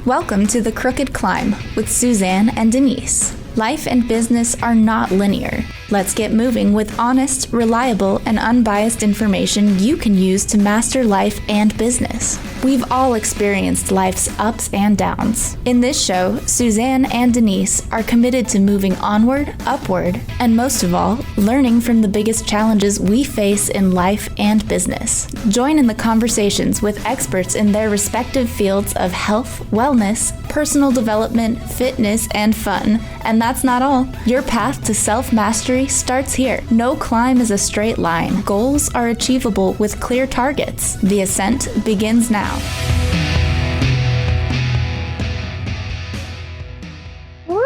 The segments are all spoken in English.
Welcome to The Crooked Climb with Suzanne and Denise. Life and business are not linear. Let's get moving with honest, reliable, and unbiased information you can use to master life and business. We've all experienced life's ups and downs. In this show, Suzanne and Denise are committed to moving onward, upward, and most of all, learning from the biggest challenges we face in life and business. Join in the conversations with experts in their respective fields of health, wellness, personal development, fitness, and fun. And that's not all. Your path to self-mastery starts here. No climb is a straight line. Goals are achievable with clear targets. The ascent begins now. Woo!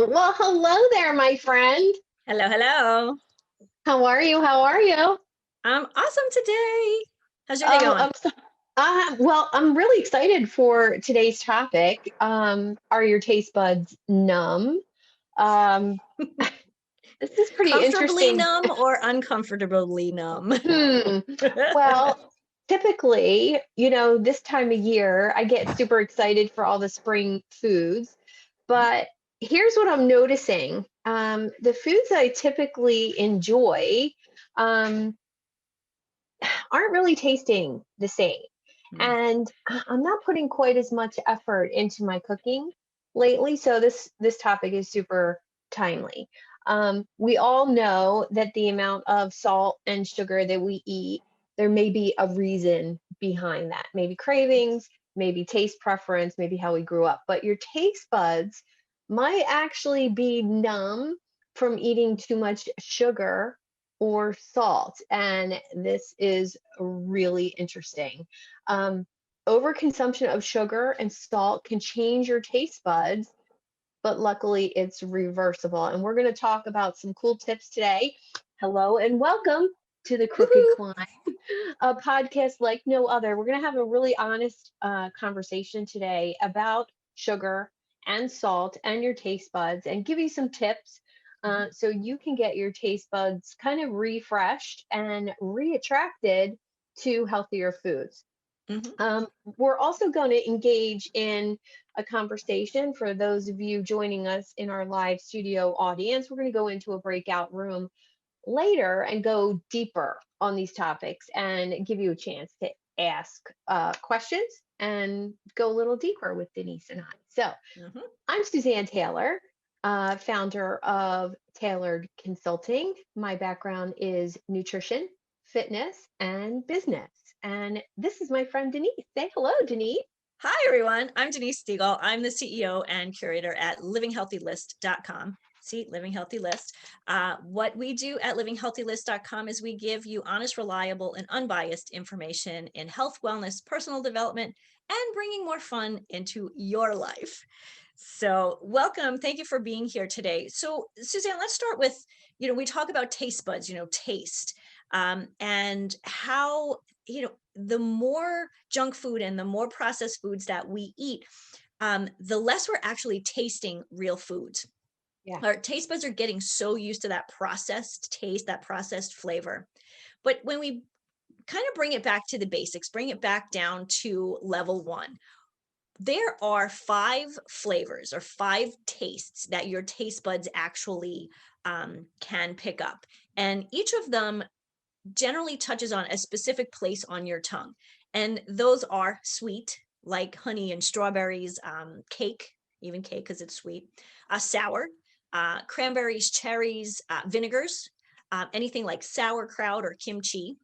Well, hello there, my friend. Hello, hello. How are you? How are you? I'm awesome today. How's your day going? Well, I'm really excited for today's topic. Are your taste buds numb? This is pretty Comfortably interesting. numb or uncomfortably numb? Well, typically, this time of year, I get super excited for all the spring foods. But here's what I'm noticing. The foods that I typically enjoy aren't really tasting the same. And I'm not putting quite as much effort into my cooking lately. So this topic is super timely. We all know that the amount of salt and sugar that we eat, there may be a reason behind that. Maybe cravings, maybe taste preference, maybe how we grew up. But your taste buds might actually be numb from eating too much sugar or salt. And this is really interesting. Overconsumption of sugar and salt can change your taste buds, but luckily it's reversible. And we're going to talk about some cool tips today. Hello and welcome to The Crooked Climb, a podcast like no other. We're going to have a really honest conversation today about sugar and salt and your taste buds, and give you some tips so you can get your taste buds kind of refreshed and reattracted to healthier foods. We're also going to engage in a conversation for those of you joining us in our live studio audience. We're going to go into a breakout room later and go deeper on these topics and give you a chance to ask questions and go a little deeper with Denise and I. So I'm Suzanne Taylor, founder of Tailored Consulting. My background is nutrition, fitness, and business. And this is my friend Denise. Say hello, Denise. Hi, everyone. I'm Denise Stegall. I'm the CEO and curator at livinghealthylist.com. See, Living Healthy List. What we do at livinghealthylist.com is we give you honest, reliable, and unbiased information in health, wellness, personal development, and bringing more fun into your life. So welcome. Thank you for being here today. So Suzanne, let's start with, we talk about taste buds, taste, and how, the more junk food and the more processed foods that we eat, the less we're actually tasting real foods. Yeah. Our taste buds are getting so used to that processed taste, that processed flavor. But when we kind of bring it back to the basics, bring it back down to level one, there are 5 flavors or 5 tastes that your taste buds actually can pick up. And each of them generally touches on a specific place on your tongue. And those are sweet, like honey and strawberries, cake, even cake because it's sweet, sour, cranberries, cherries, vinegars, anything like sauerkraut or kimchi,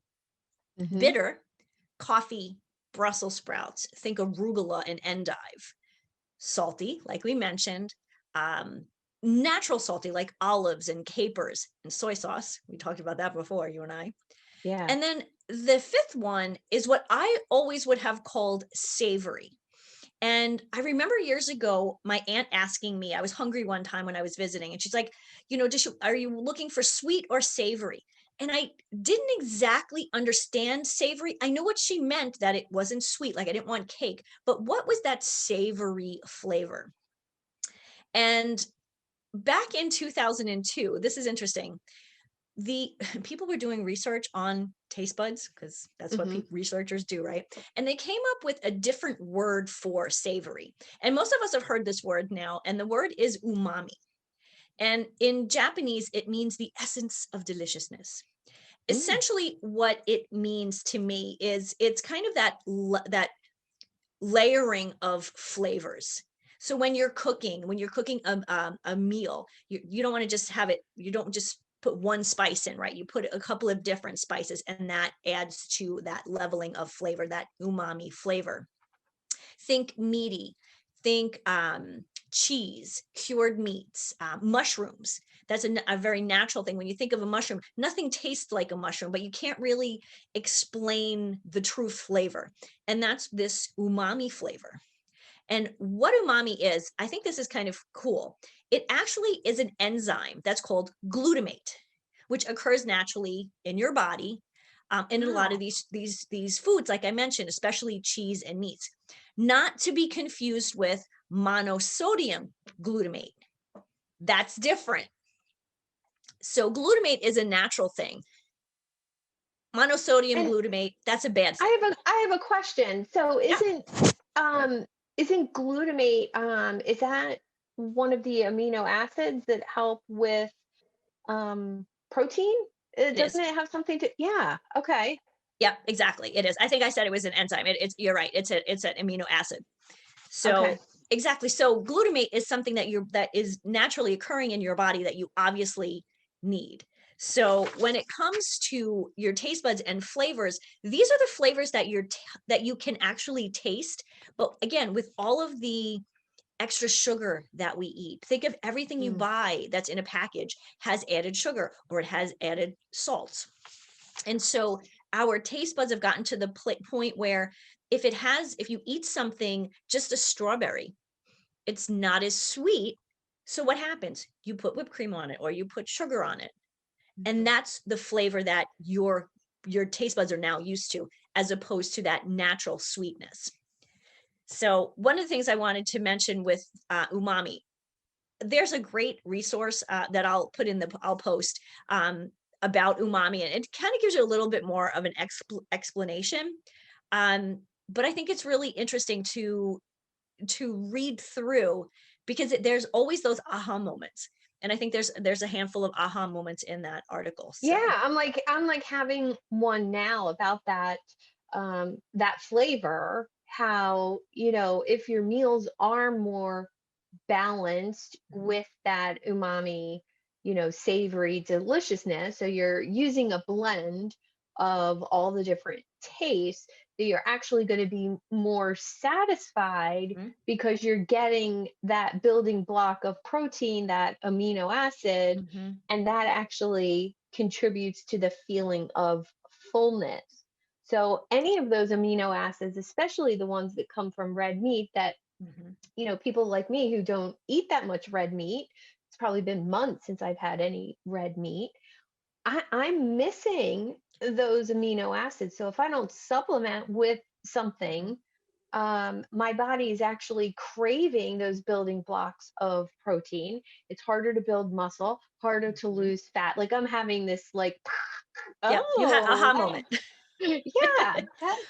bitter, coffee, Brussels sprouts, think arugula and endive, salty, like we mentioned, natural salty, like olives and capers and soy sauce. We talked about that before, you and I. Yeah. And then the 5th one is what I always would have called savory. And I remember years ago, my aunt asking me, I was hungry one time when I was visiting, and she's like, are you looking for sweet or savory? And I didn't exactly understand savory. I know what she meant, that it wasn't sweet, like I didn't want cake, but what was that savory flavor? And back in 2002, this is interesting. The people were doing research on taste buds because that's what researchers do, right? And they came up with a different word for savory. And most of us have heard this word now, and the word is umami. And in Japanese, it means the essence of deliciousness. Essentially, what it means to me is it's kind of that layering of flavors. So when you're cooking a meal, you don't want to just have it, you don't just put one spice in, right? You put a couple of different spices, and that adds to that leveling of flavor, that umami flavor. Think meaty, think cheese, cured meats, mushrooms. That's a very natural thing. When you think of a mushroom, nothing tastes like a mushroom, but you can't really explain the true flavor. And that's this umami flavor. And what umami is, I think this is kind of cool. It actually is an enzyme that's called glutamate, which occurs naturally in your body, in a lot of these foods, like I mentioned, especially cheese and meats. Not to be confused with monosodium glutamate. That's different. So glutamate is a natural thing. Monosodium glutamate, that's a bad thing. I have a question. So isn't glutamate is that one of the amino acids that help with protein? Doesn't it have something to? Yeah. Okay. Yep, exactly. It is. I think I said it was an enzyme. It's you're right. It's an amino acid. So exactly. So glutamate is something that is naturally occurring in your body that you obviously need. So when it comes to your taste buds and flavors, these are the flavors that you can actually taste. But again, with all of the extra sugar that we eat, think of everything you buy that's in a package has added sugar or it has added salts. And so our taste buds have gotten to the point where if you eat something, just a strawberry, it's not as sweet. So what happens? You put whipped cream on it or you put sugar on it. And that's the flavor that your taste buds are now used to, as opposed to that natural sweetness. So one of the things I wanted to mention with umami, there's a great resource that I'll post about umami, and it kind of gives you a little bit more of an explanation. But I think it's really interesting to read through, because there's always those aha moments. And I think there's a handful of aha moments in that article. So. Yeah, I'm like having one now about that that flavor, how, if your meals are more balanced with that umami, savory deliciousness, so you're using a blend of all the different tastes, that you're actually going to be more satisfied because you're getting that building block of protein, that amino acid, and that actually contributes to the feeling of fullness. So any of those amino acids, especially the ones that come from red meat, that people like me who don't eat that much red meat, it's probably been months since I've had any red meat, I'm missing those amino acids. So if I don't supplement with something, my body is actually craving those building blocks of protein. It's harder to build muscle, harder to lose fat. Like I'm having this like, you had aha moment. Yeah,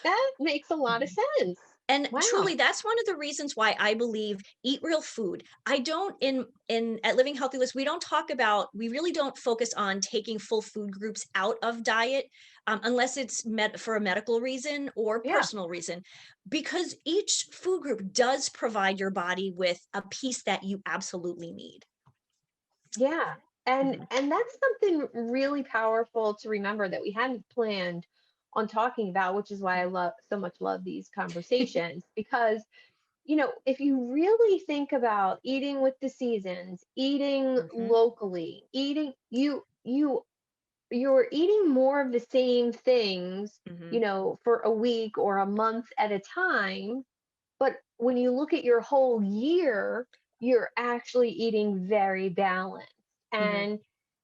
that makes a lot of sense. And truly, that's one of the reasons why I believe eat real food. I don't at Living Healthy List, we really don't focus on taking full food groups out of diet, unless it's for a medical reason or personal reason, because each food group does provide your body with a piece that you absolutely need. Yeah. And that's something really powerful to remember that we hadn't planned on talking about, which is why I so much love these conversations, because if you really think about eating with the seasons, eating locally, you're eating more of the same things, for a week or a month at a time. But when you look at your whole year, you're actually eating very balanced. And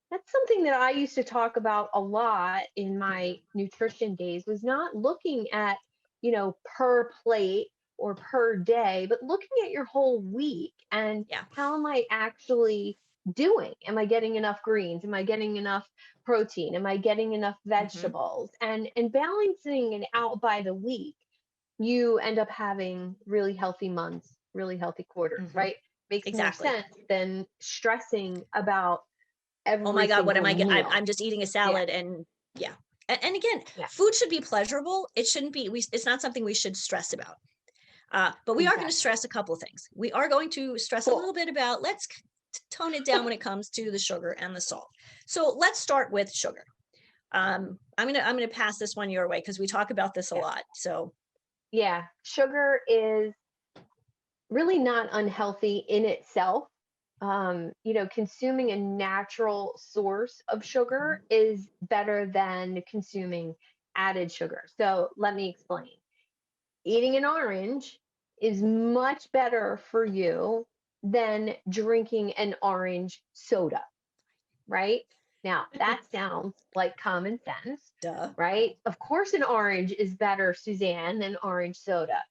that's something that I used to talk about a lot in my nutrition days, was not looking at, per plate, or per day, but looking at your whole week and Yeah. how am I actually doing? Am I getting enough greens? Am I getting enough protein? Am I getting enough vegetables? And balancing it out by the week, you end up having really healthy months, really healthy quarters, right? Makes more Exactly. sense than stressing about Oh my every God, what am single I getting? meal. I'm just eating a Yeah, salad and yeah. And again, yeah, food should be pleasurable. It shouldn't be, it's not something we should stress about. But we are going to exactly. stress a couple of things. We are going to stress a Cool. little bit about, let's tone it down when it comes to the sugar and the salt. So let's start with sugar. I'm gonna pass this one your way because we talk about this a Yeah. lot. So Yeah, sugar is really not unhealthy in itself. Consuming a natural source of sugar is better than consuming added sugar. So let me explain. Eating an orange is much better for you than drinking an orange soda, right? Now, that sounds like common sense, duh. right? Of course, an orange is better, Suzanne, than orange soda.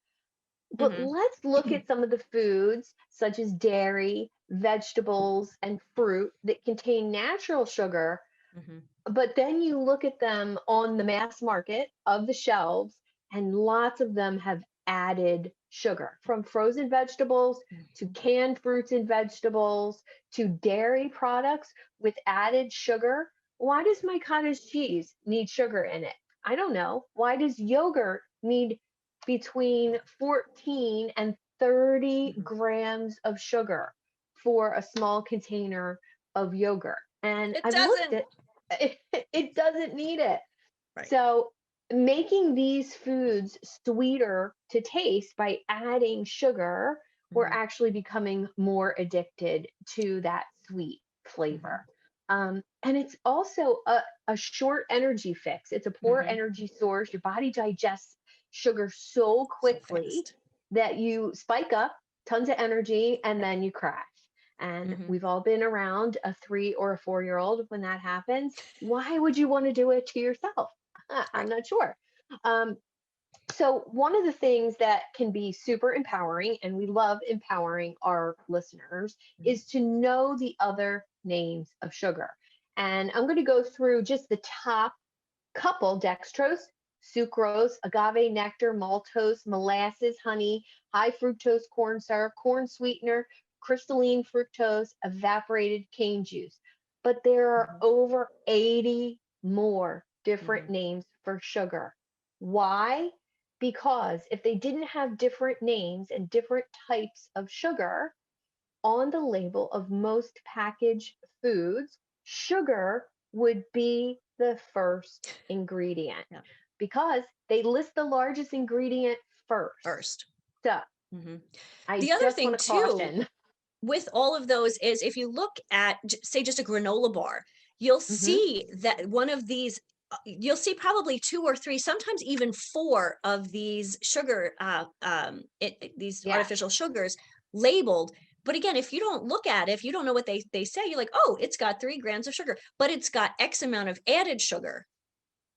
But Mhm. let's look at some of the foods, such as dairy, vegetables, and fruit that contain natural sugar. Mhm. But then you look at them on the mass market of the shelves, and lots of them have added sugar, from frozen vegetables to Mhm. canned fruits and vegetables to dairy products with added sugar. Why does my cottage cheese need sugar in it? I don't know. Why does yogurt need between 14 and 30 Mhm. grams of sugar for a small container of yogurt? And It I've looked doesn't. at it doesn't need it. Right. So making these foods sweeter to taste by adding sugar, we're Mhm. actually becoming more addicted to that sweet flavor. Mhm. And it's also a short energy fix. It's a poor Mhm. energy source. Your body digests sugar so So quickly fast. that you spike up tons of energy and then you crash. And Mhm. we've all been around a 3 or a 4-year-old when that happens. Why would you want to do it to yourself? I'm Right. not sure. Um, so, one of the things that can be super empowering, and we love empowering our listeners, Mhm. is to know the other names of sugar. And I'm going to go through just the top couple: dextrose, sucrose, agave nectar, maltose, molasses, honey, high fructose corn syrup, corn sweetener, crystalline fructose, evaporated cane juice. But there are Mhm. over 80 more different Mhm. names for sugar. Why? Because if they didn't have different names and different types of sugar on the label of most packaged foods, sugar would be the first ingredient Yeah. because they list the largest ingredient first. First. So Mhm. I The other just want thing to too, caution. with all of those is if you look at say just a granola bar, you'll Hmm. see that one of these you'll see probably two or three, sometimes even four of these sugar these Yeah. artificial sugars labeled. But again, if you don't look at it, if you don't know what they say, you're like, oh, it's got 3 grams of sugar, but it's got X amount of added sugar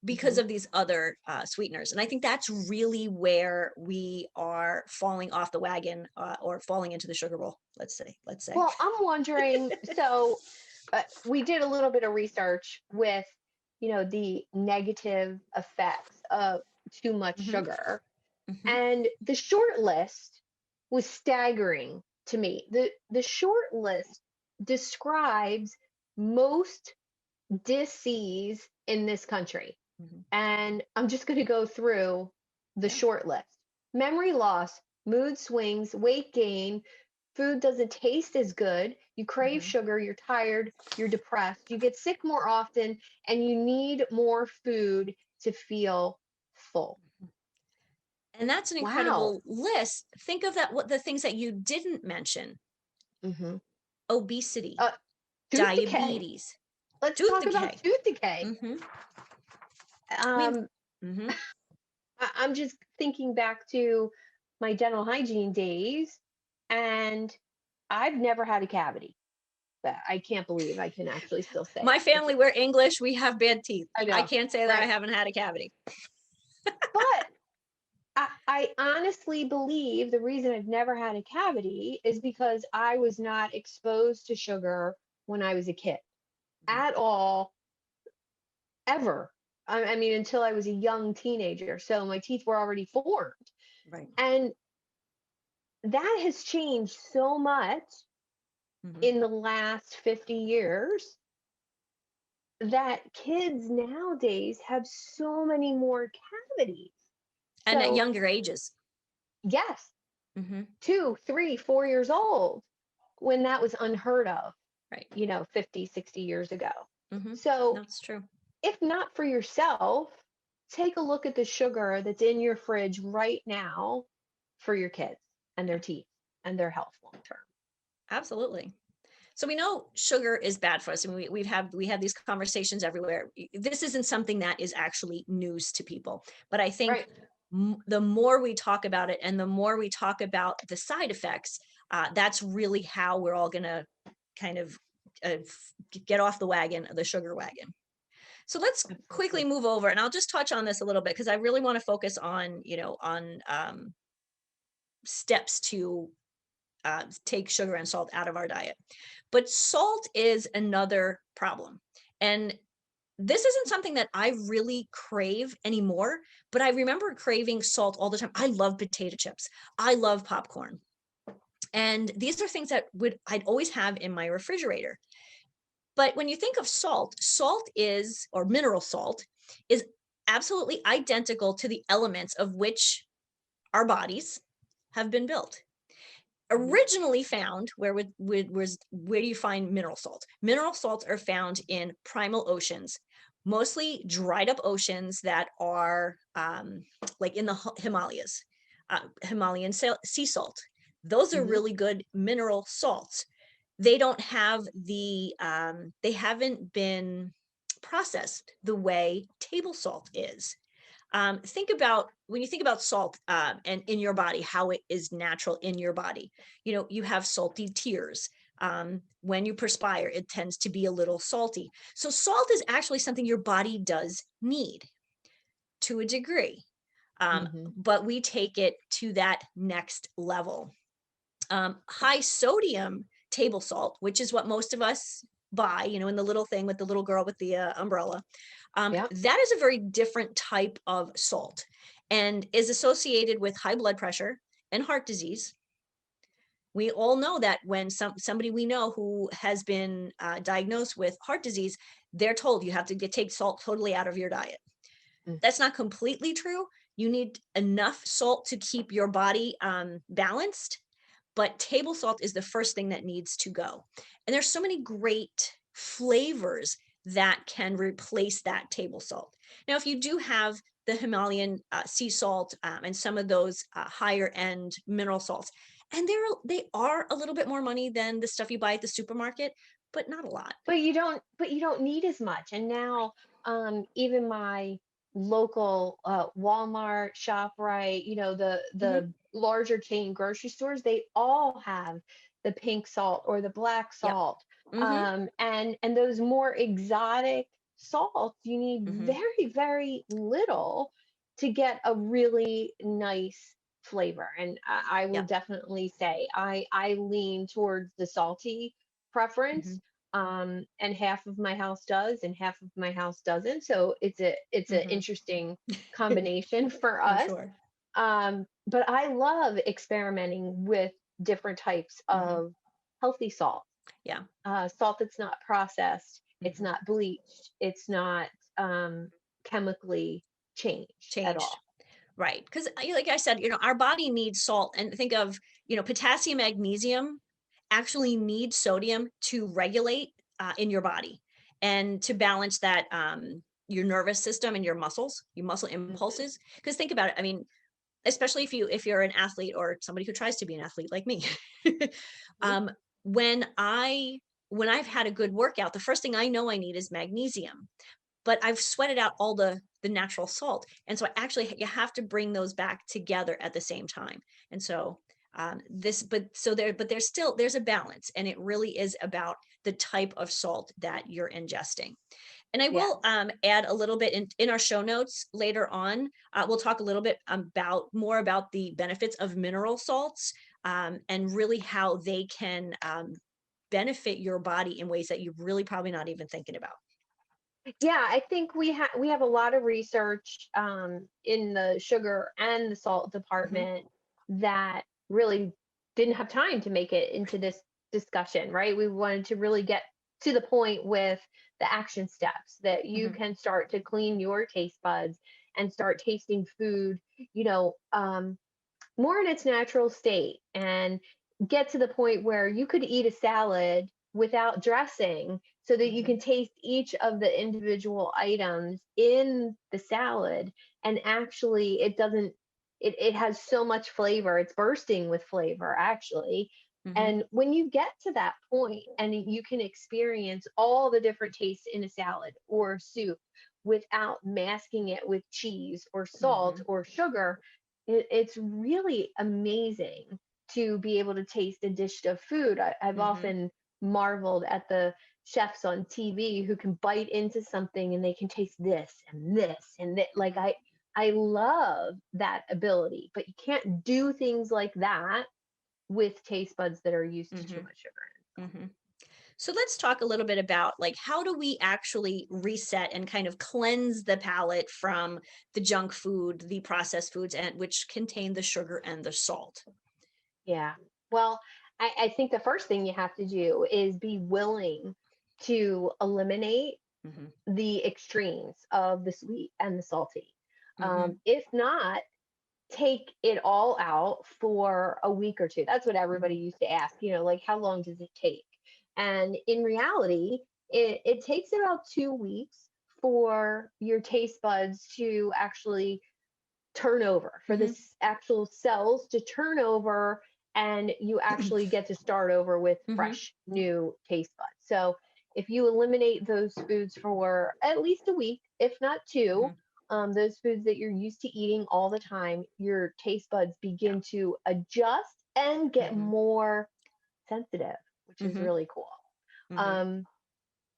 because Hmm. of these other sweeteners. And I think that's really where we are falling off the wagon or falling into the sugar bowl. Let's say. Well, I'm wondering, so we did a little bit of research with, the negative effects of too much Hmm. sugar. Hmm. And the short list was staggering to me. The short list describes most disease in this country. Hmm. And I'm just going to go through the Yeah. short list: memory loss, mood swings, weight gain, food doesn't taste as good, you crave Hmm. sugar, you're tired, you're depressed, you get sick more often, and you need more food to feel full. And that's an Wow. incredible list. Think of that, what the things that you didn't mention: Hmm. obesity, Uh, Tooth decay. diabetes, Let's tooth talk about decay. tooth decay. Hmm. I mean, Um, hmm I'm just thinking back to my dental hygiene days, and I've never had a cavity. But I can't believe I can actually still say my it. family, we're English, we have bad teeth. I I know, can't say that I right? haven't had a cavity. But I honestly believe the reason I've never had a cavity is because I was not exposed to sugar when I was a kid Mhm. at all, ever. I mean, until I was a young teenager. So my teeth were already formed. Right. And that has changed so much Mhm. in the last 50 years that kids nowadays have so many more cavities. And at So, younger ages. yes, Mhm. 2, 3, 4 years old when that was unheard of, Right. 50, 60 years ago. Mhm. So, That's true. if not for yourself, take a look at the sugar that's in your fridge right now for your kids and their Yeah, teeth and their health long term. absolutely. So we know sugar is bad for us, and we have these conversations everywhere. This isn't something that is actually news to people, but I think Right. the more we talk about it, and the more we talk about the side effects, that's really how we're all gonna kind of get off the wagon, the sugar wagon. So let's quickly Absolutely. move over, and I'll just touch on this a little bit because I really want to focus on, on steps to take sugar and salt out of our diet. But salt is another problem. And this isn't something that I really crave anymore, but I remember craving salt all the time. I love potato chips. I love popcorn. And these are things that I'd always have in my refrigerator. But when you think of salt, salt is, or mineral salt, is absolutely identical to the elements of which our bodies have been built. Mhm. Originally found, where do you find mineral salt? Mineral salts are found in primal oceans, mostly dried up oceans that are like in the Himalayas, Himalayan sea salt. Those are Mhm. really good mineral salts. They don't have they haven't been processed the way table salt is. Think about when you think about salt, and in your body, how it is natural in your body. You have salty tears. When you perspire, it tends to be a little salty. So salt is actually something your body does need to a degree. Mhm. But we take it to that next level. High sodium table salt, which is what most of us buy, in the little thing with the little girl with the umbrella. Yep. That is a very different type of salt and is associated with high blood pressure and heart disease. We all know that when somebody we know who has been diagnosed with heart disease, they're told you have to take salt totally out of your diet. Mm. That's not completely true. You need enough salt to keep your body balanced, but table salt is the first thing that needs to go. And there's so many great flavors that can replace that table salt. Now, if you do have the Himalayan sea salt, and some of those higher end mineral salts, and they are a little bit more money than the stuff you buy at the supermarket, but not a lot. But you don't need as much. And now, even my local Walmart, ShopRite, Hmm. the larger chain grocery stores, they all have the pink salt or the black Yep. salt. Hmm. And those more exotic salts, you need Hmm. very, very little to get a really nice flavor. And I will Yep. definitely say I lean towards the salty preference. Hmm. And half of my house does and half of my house doesn't, so it's a Hmm. interesting combination for I'm us. sure. But I love experimenting with different types Hmm. of healthy salt, Yeah. salt that's not processed, it's Hmm. not bleached, it's not chemically changed at Changed. all. Right. Because, like I said, our body needs salt. And think of, potassium, magnesium actually need sodium to regulate in your body and to balance that, your nervous system and your muscle Mhm. impulses. Because think about it. I mean, especially if you're an athlete or somebody who tries to be an athlete like me. Mhm. um, when I've had a good workout, the first thing I know I need is magnesium, but I've sweated out all the natural salt. And so you have to bring those back together at the same time. And so there's a balance, and it really is about the type of salt that you're ingesting. And I Yeah. will add a little bit in our show notes later on. We'll talk a little bit more about the benefits of mineral salts, and really how they can benefit your body in ways that you're really probably not even thinking about. Yeah, I think we have a lot of research in the sugar and the salt Mhm, department that really didn't have time to make it into this discussion, right? We wanted to really get to the point with the action steps that you mhm, can start to clean your taste buds and start tasting food, you know, more in its natural state, and get to the point where you could eat a salad without dressing so that you mhm, can taste each of the individual items in the salad, and actually it has so much flavor, it's bursting with flavor actually. mhm, And when you get to that point and you can experience all the different tastes in a salad or soup without masking it with cheese or salt mhm, or sugar, it's really amazing to be able to taste a dish of food. I've mhm. often marveled at the chefs on TV who can bite into something and they can taste this and this and that. Like Mhm, I love that ability, but you can't do things like that with taste buds that are used to too mhm, much sugar. mhm. So let's talk a little bit about like how do we actually reset and kind of cleanse the palate from the junk food, the processed foods, and which contain the sugar and the salt. Yeah. Well, I think the first thing you have to do is be willing to eliminate Mhm, the extremes of the sweet and the salty. mhm, If not, take it all out for a week or two. That's what everybody mhm, used to ask, like, how long does it take? And in reality, it takes about 2 weeks for your taste buds to actually turn over, for mhm, this actual cells to turn over, and you actually get to start over with mhm, fresh new taste buds. So if you eliminate those foods for at least a week, if not two, mhm. those foods that you're used to eating all the time, your taste buds Yeah. begin to adjust and get Mhm, more sensitive, which is mhm, really cool. mhm, um,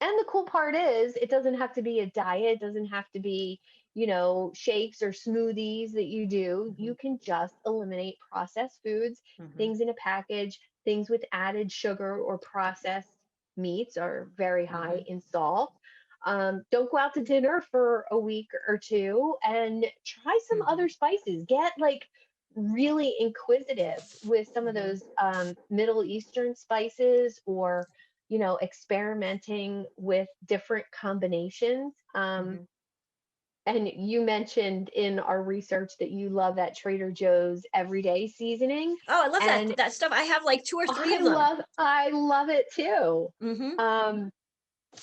and the cool part is it doesn't have to be a diet, it doesn't have to be, shakes or smoothies that you do. mhm, You can just eliminate processed foods, mhm, things in a package, things with added sugar or processed meats are very high mhm, in salt. Don't go out to dinner for a week or two and try some mhm, other spices. Get like really inquisitive with some of mhm, those Middle Eastern spices, or experimenting with different combinations. mhm. And you mentioned in our research that you love that Trader Joe's everyday seasoning, Oh, I love that and that stuff. I have like 2 or 3 I of them. love I love it too. Mhm, Um,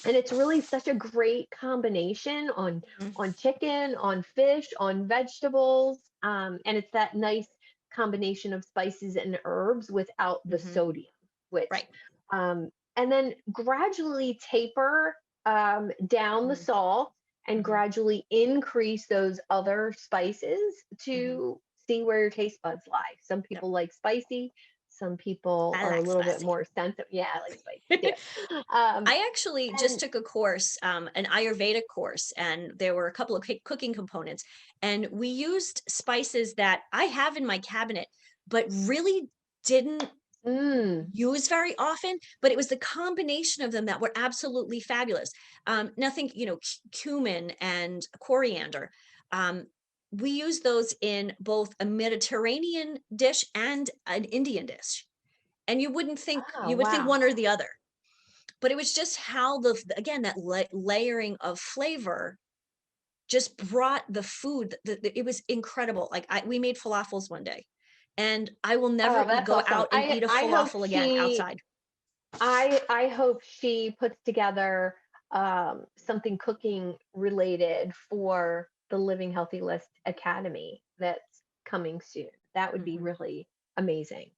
and it's really such a great combination on mhm, chicken, on fish, on vegetables, and it's that nice combination of spices and herbs without the mhm. sodium, which Right. and then gradually taper down the Mhm, salt and mhm, gradually increase those other spices mhm. to see where your taste buds lie. Some Yep. people like spicy, some people I are a like little bit spicy. more sensitive. Yeah, I like spicy too. Um, I actually just and took a course, an Ayurvedic course, and there were a couple of cooking components. And we used spices that I have in my cabinet, but really didn't mm, use very often. But it was the combination of them that were absolutely fabulous. Nothing, cumin and coriander. Um, we use those in both a Mediterranean dish and an Indian dish. And oh you would think wow. one or the other, but it was just how again that layering of flavor just brought the food. It was incredible. Like we made falafels one day, and I will never Oh, that's go awesome. out and eat a falafel again outside. I hope she puts together something cooking related for the Living Healthy List Academy that's coming soon. That would be Mhm. really amazing.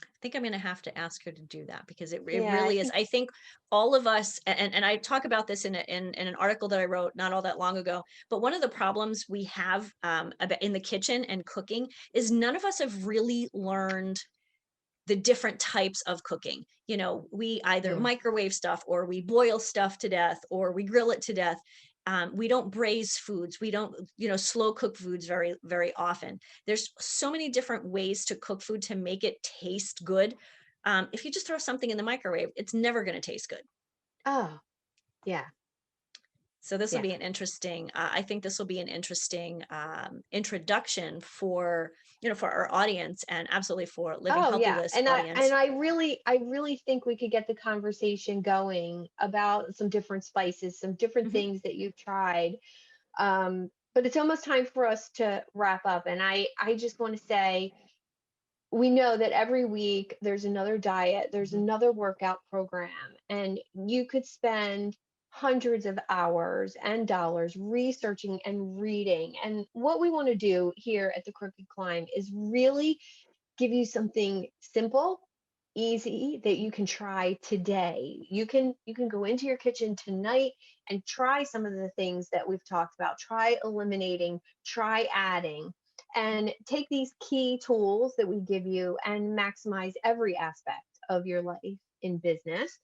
I think I'm going to have to ask her to do that because it Yeah, I really is. think I think all of us, and I talk about this in an article that I wrote not all that long ago. But one of the problems we have in the kitchen and cooking is none of us have really learned the different types of cooking. We either microwave stuff, or we boil stuff to death, or we grill it to death. We don't braise foods. We don't, slow cook foods very, very often. There's so many different ways to cook food to make it taste good. If you just throw something in the microwave, it's never going to taste good. Oh, yeah. So this will be an interesting, I think this will be an interesting introduction for our audience, and absolutely for Living Healthy List audience. And I really think we could get the conversation going about some different spices, some different things that you've tried. But it's almost time for us to wrap up. And I just want to say, we know that every week there's another diet, there's another workout program, and you could spend hundreds of hours and dollars researching and reading. And what we want to do here at the Crooked Climb is really give you something simple, easy, that you can try today. You can go into your kitchen tonight and try some of the things that we've talked about. Try eliminating, try adding, and take these key tools that we give you and maximize every aspect of your life in business.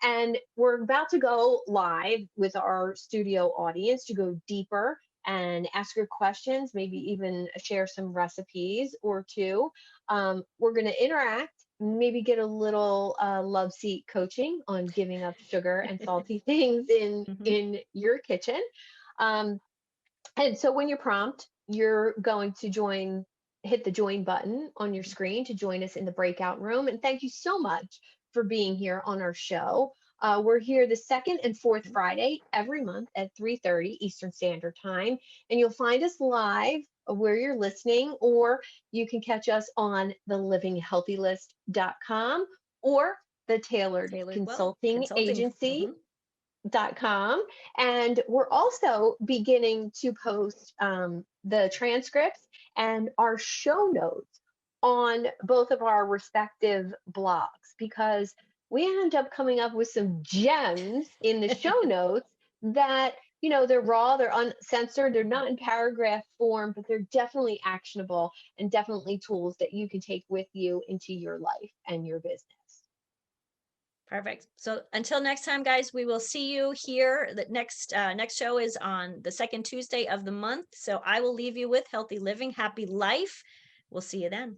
And we're about to go live with our studio audience to go deeper and ask your questions, maybe even share some recipes or two. We're going to interact, maybe get a little love seat coaching on giving up sugar and salty things in your kitchen. And so when you prompt, you're going to hit the join button on your screen to join us in the breakout room. And thank you so much for being here on our show. We're here the second and fourth Friday every month at 3:30 Eastern Standard Time. And you'll find us live where you're listening, or you can catch us on the livinghealthylist.com or the Tailored Consulting Agency.com. And we're also beginning to post the transcripts and our show notes on both of our respective blogs, because we end up coming up with some gems in the show notes that, they're raw, they're uncensored, they're not in paragraph form, but they're definitely actionable and definitely tools that you can take with you into your life and your business. Perfect. So until next time, guys, we will see you here. The next show is on the second Tuesday of the month. So I will leave you with healthy living, happy life. We'll see you then.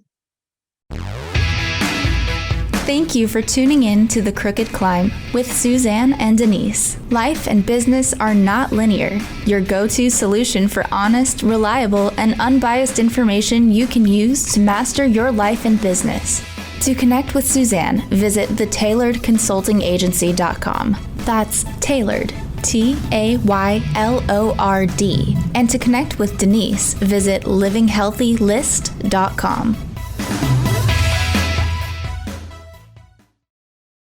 Thank you for tuning in to The Crooked Climb with Suzanne and Denise. Life and business are not linear. Your go-to solution for honest, reliable, and unbiased information you can use to master your life and business. To connect with Suzanne, visit thetailoredconsultingagency.com. That's tailored, Taylord. And to connect with Denise, visit livinghealthylist.com.